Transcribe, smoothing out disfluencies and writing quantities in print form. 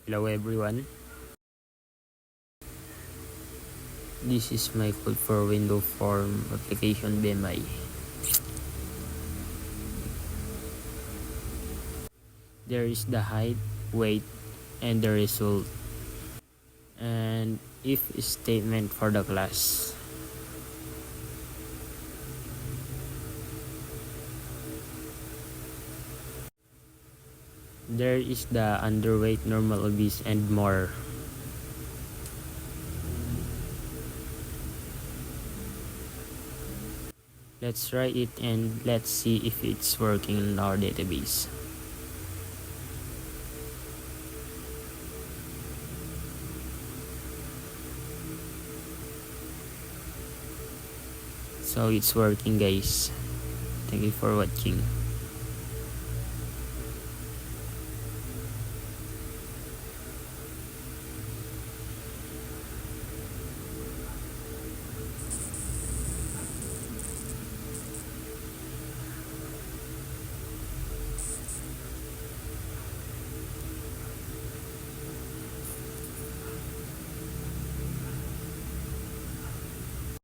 Hello everyone, this is my code for window form application BMI. There is the height, weight, and the result, and if statement for the class. There is the underweight, normal, obese, and more. Let's try it and let's see if it's working in our database. So it's working, guys. Thank you for watching.